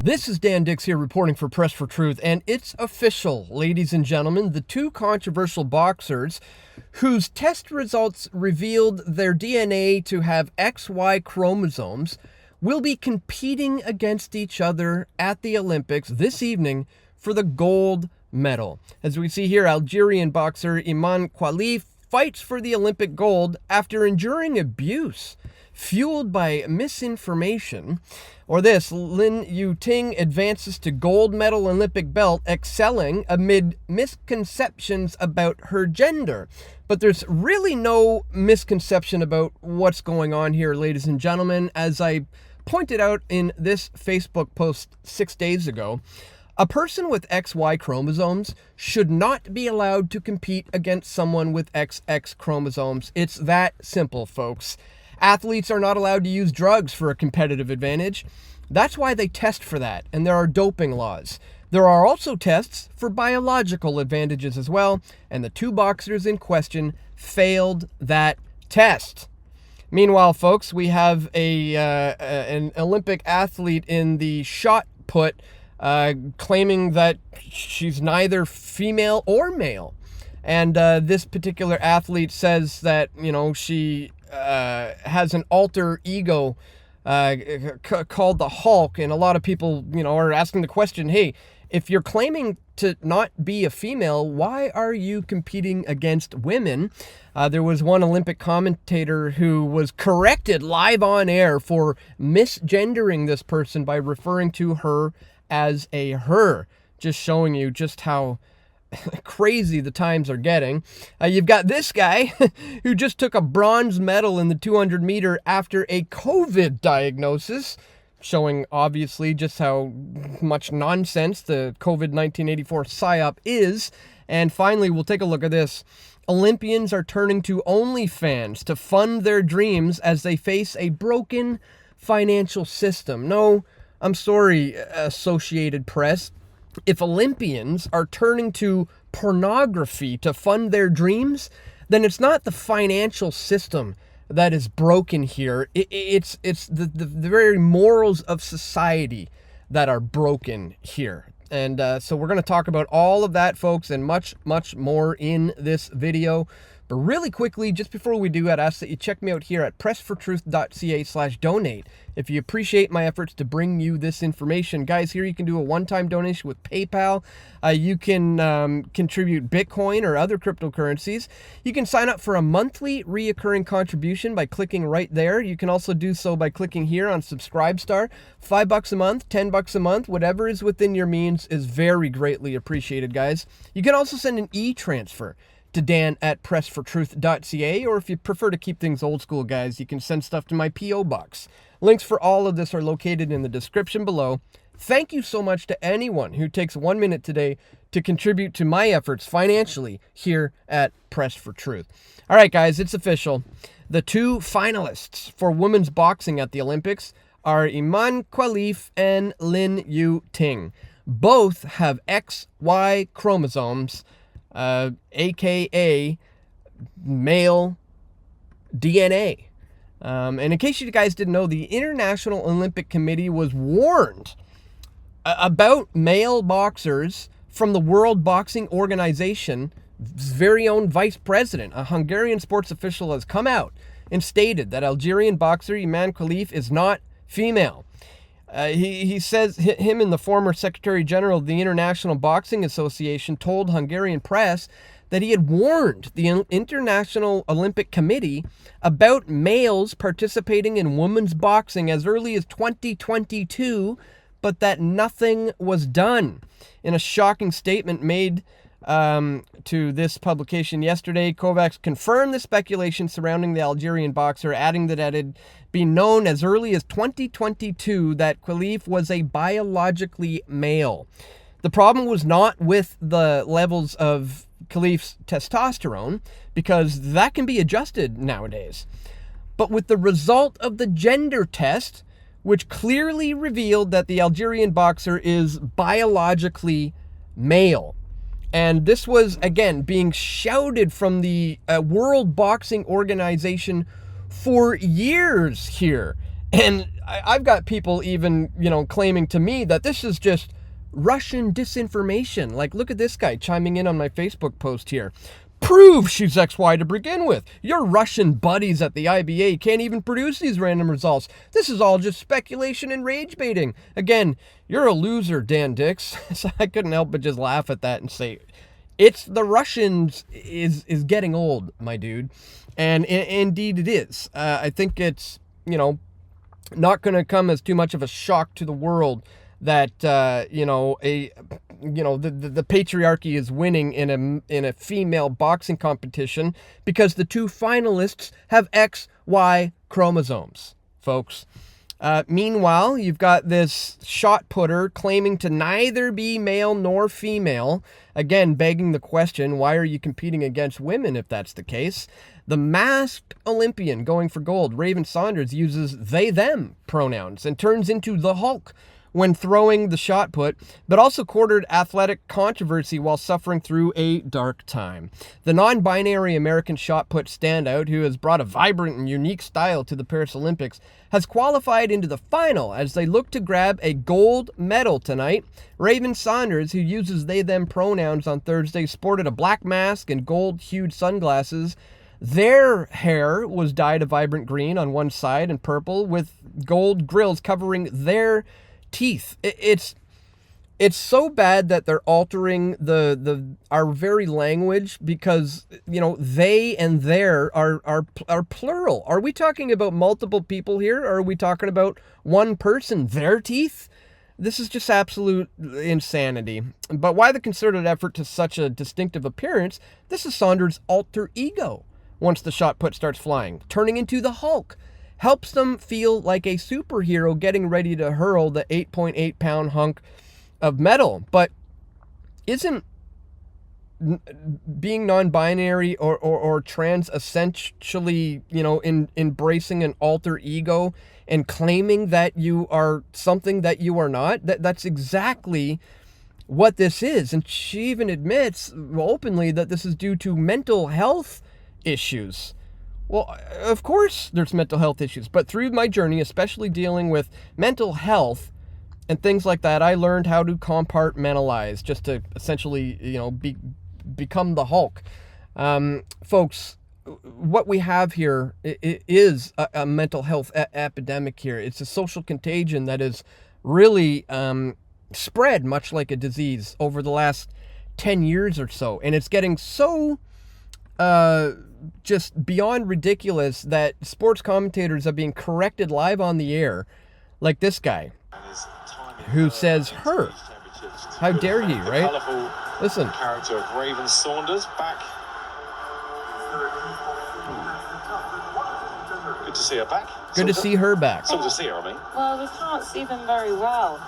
This is Dan Dicks here reporting for Press for Truth, and it's official, ladies and gentlemen. The two controversial boxers whose test results revealed their DNA to have XY chromosomes will be competing against each other at the Olympics this evening for the gold medal. As we see here, Algerian boxer Iman Khalif fights for the Olympic gold after enduring abuse fueled by misinformation. Or this, Lin Yu-ting advances to gold medal Olympic belt, excelling amid misconceptions about her gender. But there's really no misconception about what's going on here, ladies and gentlemen. As I pointed out in this Facebook post 6 days ago, a person with XY chromosomes should not be allowed to compete against someone with XX chromosomes. It's that simple, folks. Athletes are not allowed to use drugs for a competitive advantage. That's why they test for that, and there are doping laws. There are also tests for biological advantages as well, and the two boxers in question failed that test. Meanwhile, folks, we have an Olympic athlete in the shot put claiming that she's neither female or male. And this particular athlete says that, she has an alter ego called the Hulk, and a lot of people, are asking the question, hey, if you're claiming to not be a female, why are you competing against women? There was one Olympic commentator who was corrected live on air for misgendering this person by referring to her as a her, just showing you just how crazy the times are getting. You've got this guy who just took a bronze medal in the 200 meter after a COVID diagnosis, showing obviously just how much nonsense the COVID 1984 PSYOP is. And finally, we'll take a look at this. Olympians are turning to OnlyFans to fund their dreams as they face a broken financial system. No, I'm sorry, Associated Press. If Olympians are turning to pornography to fund their dreams, then it's not the financial system that is broken here. It's the very morals of society that are broken here. And so we're going to talk about all of that, folks, and much, much more in this video. But really quickly, just before we do, I'd ask that you check me out here at pressfortruth.ca/donate if you appreciate my efforts to bring you this information. Guys, here you can do a one-time donation with PayPal. You can contribute Bitcoin or other cryptocurrencies. You can sign up for a monthly reoccurring contribution by clicking right there. You can also do so by clicking here on Subscribestar. $5 a month, $10 a month, whatever is within your means is very greatly appreciated, guys. You can also send an e-transfer to dan@pressfortruth.ca, or if you prefer to keep things old school, guys, you can send stuff to my P.O. box. Links for all of this are located in the description below. Thank you so much to anyone who takes 1 minute today to contribute to my efforts financially here at Press for Truth. All right, guys, it's official. The two finalists for women's boxing at the Olympics are Iman Khalif and Lin Yu-ting. Both have XY chromosomes, aka male DNA. And in case you guys didn't know, the International Olympic Committee was warned about male boxers from the World Boxing Organization's very own vice president. A Hungarian sports official has come out and stated that Algerian boxer Iman Khalif is not female. He says him and the former Secretary General of the International Boxing Association told Hungarian press that he had warned the International Olympic Committee about males participating in women's boxing as early as 2022, but that nothing was done. In a shocking statement made to this publication yesterday, Kovacs confirmed the speculation surrounding the Algerian boxer, adding that it had been known as early as 2022 that Khalif was a biologically male. The problem was not with the levels of Khalif's testosterone, because that can be adjusted nowadays, but with the result of the gender test, which clearly revealed that the Algerian boxer is biologically male. And this was, again, being shouted from the World Boxing Organization for years here. And I've got people even, claiming to me that this is just Russian disinformation. Like, look at this guy chiming in on my Facebook post here. Prove she's XY to begin with. Your Russian buddies at the IBA can't even produce these random results. This is all just speculation and rage baiting. Again, you're a loser, Dan Dicks. So I couldn't help but just laugh at that and say, it's the Russians is getting old, my dude. And indeed it is. I think it's, not going to come as too much of a shock to the world that the patriarchy is winning in a female boxing competition because the two finalists have XY chromosomes, folks. Meanwhile, you've got this shot putter claiming to neither be male nor female. Again, begging the question, why are you competing against women if that's the case? The masked Olympian going for gold, Raven Saunders, uses they-them pronouns and turns into the Hulk when throwing the shot put, but also courted athletic controversy while suffering through a dark time. The non-binary American shot put standout, who has brought a vibrant and unique style to the Paris Olympics, has qualified into the final as they look to grab a gold medal tonight. Raven Saunders, who uses they-them pronouns on Thursday, sported a black mask and gold-hued sunglasses. Their hair was dyed a vibrant green on one side and purple, with gold grills covering their teeth. It's so bad that they're altering our very language because they and their are plural. Are we talking about multiple people here, or are we talking about one person, their teeth? This is just absolute insanity. But why the concerted effort to such a distinctive appearance? This is Saunders' alter ego. Once the shot put starts flying, turning into the Hulk, helps them feel like a superhero getting ready to hurl the 8.8-pound hunk of metal. But isn't being non-binary or trans essentially, embracing an alter ego and claiming that you are something that you are not? That's exactly what this is. And she even admits openly that this is due to mental health issues. Well, of course there's mental health issues, but through my journey, especially dealing with mental health and things like that, I learned how to compartmentalize just to essentially, become the Hulk. Folks, what we have here is a mental health epidemic here. It's a social contagion that is really spread much like a disease over the last 10 years or so. And it's getting so just beyond ridiculous that sports commentators are being corrected live on the air, like this guy who says her. How dare he, right? Listen. Character of Raven Saunders back. Good to see her back. Good to see her back. Good to see her, I mean. Well, we can't see them very well.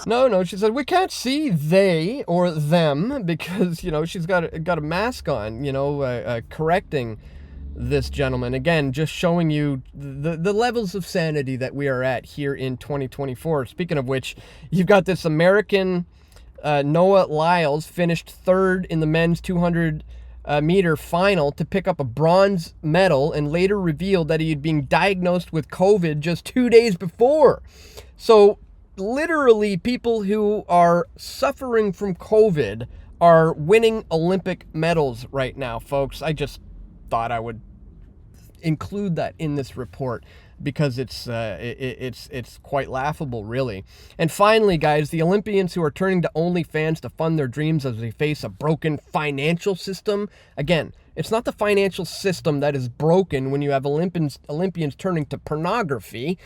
No, she said we can't see they or them because, she's got a mask on, correcting this gentleman. Again, just showing you the levels of sanity that we are at here in 2024. Speaking of which, you've got this American Noah Lyles finished third in the men's 200 meter final to pick up a bronze medal, and later revealed that he had been diagnosed with COVID just 2 days before. So literally people who are suffering from COVID are winning Olympic medals right now, folks. I just thought I would include that in this report because it's quite laughable, really. And finally, guys, the Olympians who are turning to OnlyFans to fund their dreams as they face a broken financial system. Again, it's not the financial system that is broken when you have Olympians turning to pornography.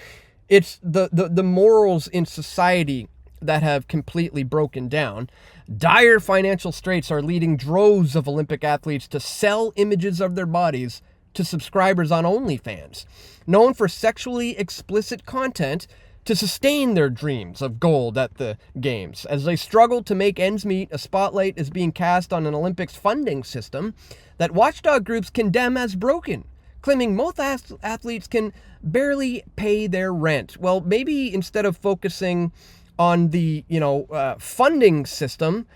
It's the morals in society that have completely broken down. Dire financial straits are leading droves of Olympic athletes to sell images of their bodies to subscribers on OnlyFans, known for sexually explicit content, to sustain their dreams of gold at the Games. As they struggle to make ends meet, a spotlight is being cast on an Olympics funding system that watchdog groups condemn as broken, claiming most athletes can barely pay their rent. Well, maybe instead of focusing on the, funding system,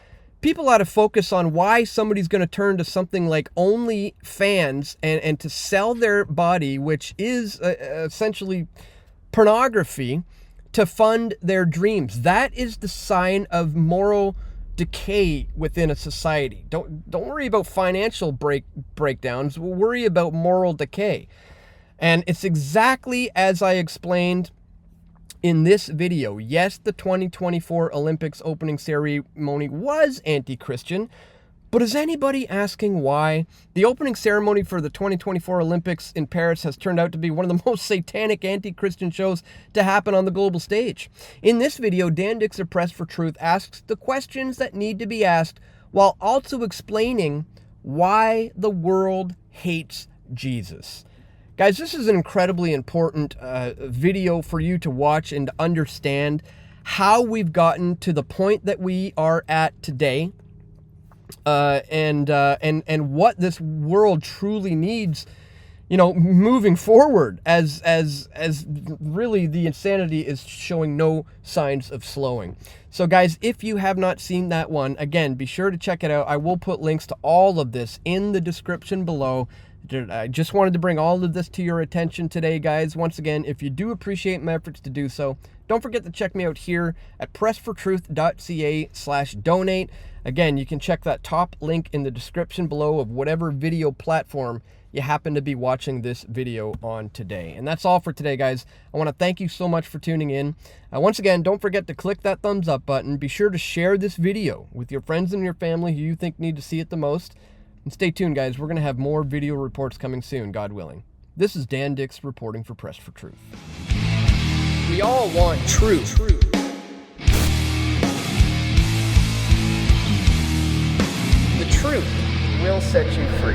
people ought to focus on why somebody's going to turn to something like OnlyFans and to sell their body, which is essentially pornography to fund their dreams. That is the sign of moral decay within a society. Don't worry about financial breakdowns. Worry about moral decay. And it's exactly as I explained in this video. Yes, the 2024 Olympics opening ceremony was anti-Christian, but is anybody asking why? The opening ceremony for the 2024 Olympics in Paris has turned out to be one of the most satanic anti-Christian shows to happen on the global stage. In this video, Dan Dicks of Press for Truth asks the questions that need to be asked while also explaining why the world hates Jesus. Guys, this is an incredibly important video for you to watch and to understand how we've gotten to the point that we are at today. And what this world truly needs, you know, moving forward, as really the insanity is showing no signs of slowing. So guys, if you have not seen that one, again, be sure to check it out. I will put links to all of this in the description below. I just wanted to bring all of this to your attention today, guys. Once again, if you do appreciate my efforts to do so, don't forget to check me out here at pressfortruth.ca/donate. Again, you can check that top link in the description below of whatever video platform you happen to be watching this video on today. And that's all for today, guys. I want to thank you so much for tuning in. Once again, don't forget to click that thumbs up button. Be sure to share this video with your friends and your family who you think need to see it the most. And stay tuned, guys. We're going to have more video reports coming soon, God willing. This is Dan Dicks reporting for Press for Truth. We all want truth. The truth will set you free.